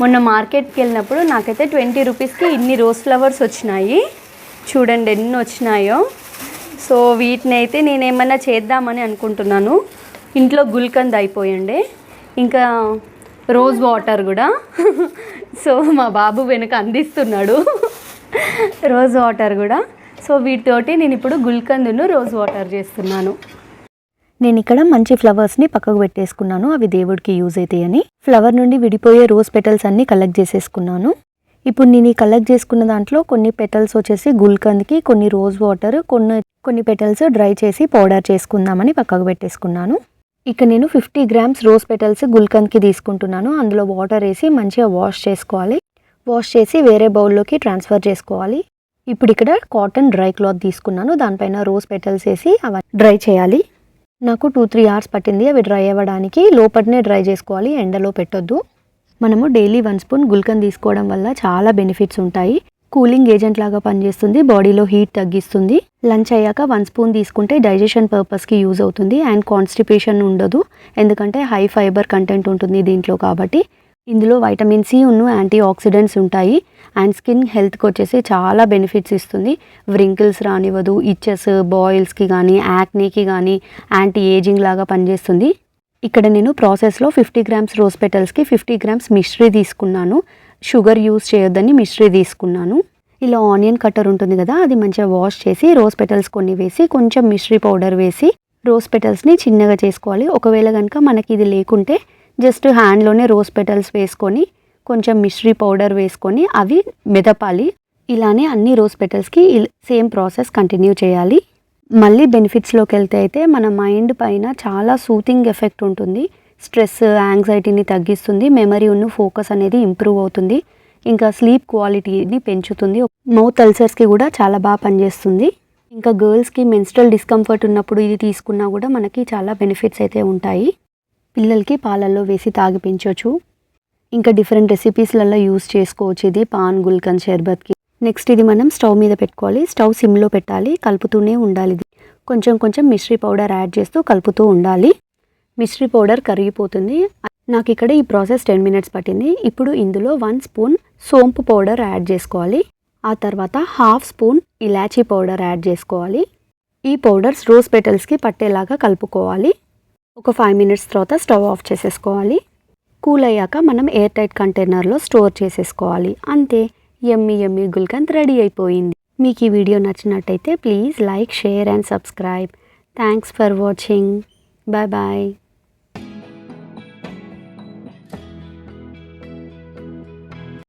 మొన్న మార్కెట్కి వెళ్ళినప్పుడు నాకైతే 20 రూపీస్కి ఇన్ని రోజ్ ఫ్లవర్స్ వచ్చినాయి. చూడండి ఎన్ని వచ్చినాయో. సో వీటిని అయితే నేను ఏమన్నా చేద్దామని అనుకుంటున్నాను. ఇంట్లో గుల్కంద్ అయిపోయండి, ఇంకా రోజ్ వాటర్ కూడా. సో మా బాబు వెనుక అందిస్తున్నాడు రోజ్ వాటర్ కూడా. సో వీటితోటి నేను ఇప్పుడు గుల్కందును రోజ్ వాటర్ చేస్తున్నాను. నేను ఇక్కడ మంచి ఫ్లవర్స్ని పక్కకు పెట్టేసుకున్నాను, అవి దేవుడికి యూజ్ అవుతాయని. ఫ్లవర్ నుండి విడిపోయే రోజ్ పెటల్స్ అన్నీ కలెక్ట్ చేసేసుకున్నాను. ఇప్పుడు నేను ఈ కలెక్ట్ చేసుకున్న దాంట్లో కొన్ని పెటల్స్ వచ్చేసి గుల్కంద్కి, కొన్ని రోజ్ వాటర్, కొన్ని పెటల్స్ డ్రై చేసి పౌడర్ చేసుకుందామని పక్కకు పెట్టేసుకున్నాను. ఇక నేను 50 గ్రామ్స్ రోజ్ పెటల్స్ గుల్కంద్కి తీసుకుంటున్నాను. అందులో వాటర్ వేసి మంచిగా వాష్ చేసుకోవాలి. వాష్ చేసి వేరే బౌల్లోకి ట్రాన్స్ఫర్ చేసుకోవాలి. ఇప్పుడు ఇక్కడ కాటన్ డ్రై క్లాత్ తీసుకున్నాను, దానిపైన రోజ్ పెటల్స్ వేసి అవి డ్రై చేయాలి. నాకు 2-3 అవర్స్ పట్టింది అవి డ్రై అవ్వడానికి. లోపలనే డ్రై చేసుకోవాలి, ఎండలో పెట్టొద్దు. మనము డైలీ 1 స్పూన్ గుల్కంద్ తీసుకోవడం వల్ల చాలా బెనిఫిట్స్ ఉంటాయి. కూలింగ్ ఏజెంట్ లాగా పనిచేస్తుంది, బాడీలో హీట్ తగ్గిస్తుంది. లంచ్ అయ్యాక 1 స్పూన్ తీసుకుంటే డైజెషన్ పర్పస్కి యూజ్ అవుతుంది అండ్ కాన్స్టిపేషన్ ఉండదు, ఎందుకంటే హై ఫైబర్ కంటెంట్ ఉంటుంది దీంట్లో. కాబట్టి ఇందులో వైటమిన్ సి యాంటీ ఆక్సిడెంట్స్ ఉంటాయి అండ్ స్కిన్ హెల్త్కి వచ్చేసి చాలా బెనిఫిట్స్ ఇస్తుంది. వ్రింకిల్స్ రానివ్వదు, ఇచెస్, బాయిల్స్కి కానీ యాక్నీకి కానీ యాంటీ ఏజింగ్ లాగా పనిచేస్తుంది. ఇక్కడ నేను ప్రాసెస్లో 50 గ్రామ్స్ రోజ్ పెటల్స్కి 50 గ్రామ్స్ మిశ్రీ తీసుకున్నాను. షుగర్ యూజ్ చేయొద్దని మిశ్రీ తీసుకున్నాను. ఇలా ఆనియన్ కట్టర్ ఉంటుంది కదా, అది మంచిగా వాష్ చేసి రోజ్ పెటల్స్ కొన్ని వేసి కొంచెం మిశ్రీ పౌడర్ వేసి రోజ్ పెటల్స్ని చిన్నగా చేసుకోవాలి. ఒకవేళ కనుక మనకి ఇది లేకుంటే జస్ట్ హ్యాండ్లోనే రోజ్ పెటల్స్ వేసుకొని కొంచెం మిశ్రీ పౌడర్ వేసుకొని అవి మెదపాలి. ఇలానే అన్ని రోజ్ పెటల్స్కి సేమ్ ప్రాసెస్ కంటిన్యూ చేయాలి. మళ్ళీ బెనిఫిట్స్లోకి వెళ్తే అయితే మన మైండ్ పైన చాలా సూతింగ్ ఎఫెక్ట్ ఉంటుంది. స్ట్రెస్, యాంగ్జైటీని తగ్గిస్తుంది, మెమరీ ఫోకస్ అనేది ఇంప్రూవ్ అవుతుంది, ఇంకా స్లీప్ క్వాలిటీని పెంచుతుంది. మౌత్ అల్సర్స్కి కూడా చాలా బాగా పనిచేస్తుంది. ఇంకా గర్ల్స్కి మెన్స్ట్రల్ డిస్కంఫర్ట్ ఉన్నప్పుడు ఇది తీసుకున్నా కూడా మనకి చాలా బెనిఫిట్స్ అయితే ఉంటాయి. పిల్లలకి పాలల్లో వేసి తాగిపించవచ్చు. ఇంకా డిఫరెంట్ రెసిపీస్లలో యూస్ చేసుకోవచ్చు ఇది పాన్ గుల్కంద్ షర్బత్కి. నెక్స్ట్ ఇది మనం స్టవ్ మీద పెట్టుకోవాలి. స్టవ్ సిమ్లో పెట్టాలి, కలుపుతూనే ఉండాలి. కొంచెం కొంచెం మిశ్రీ పౌడర్ యాడ్ చేస్తూ కలుపుతూ ఉండాలి. మిశ్రీ పౌడర్ కరిగిపోతుంది. నాకు ఇక్కడ ఈ ప్రాసెస్ 10 మినిట్స్ పట్టింది. ఇప్పుడు ఇందులో 1 స్పూన్ సోంపు పౌడర్ యాడ్ చేసుకోవాలి. ఆ తర్వాత 1/2 స్పూన్ ఇలాచీ పౌడర్ యాడ్ చేసుకోవాలి. ఈ పౌడర్స్ రోజ్ పెటల్స్కి పట్టేలాగా కలుపుకోవాలి. ఒక 5 మినిట్స్ తర్వాత స్టవ్ ఆఫ్ చేసేసుకోవాలి. కూల్ అయ్యాక మనం ఎయిర్ టైట్ కంటైనర్లో స్టోర్ చేసేసుకోవాలి. అంతే, యమ్మీ యమ్మీ గుల్కంద్ రెడీ అయిపోయింది. మీకు ఈ వీడియో నచ్చినట్టయితే please like, share and subscribe. Thanks for watching. Bye bye.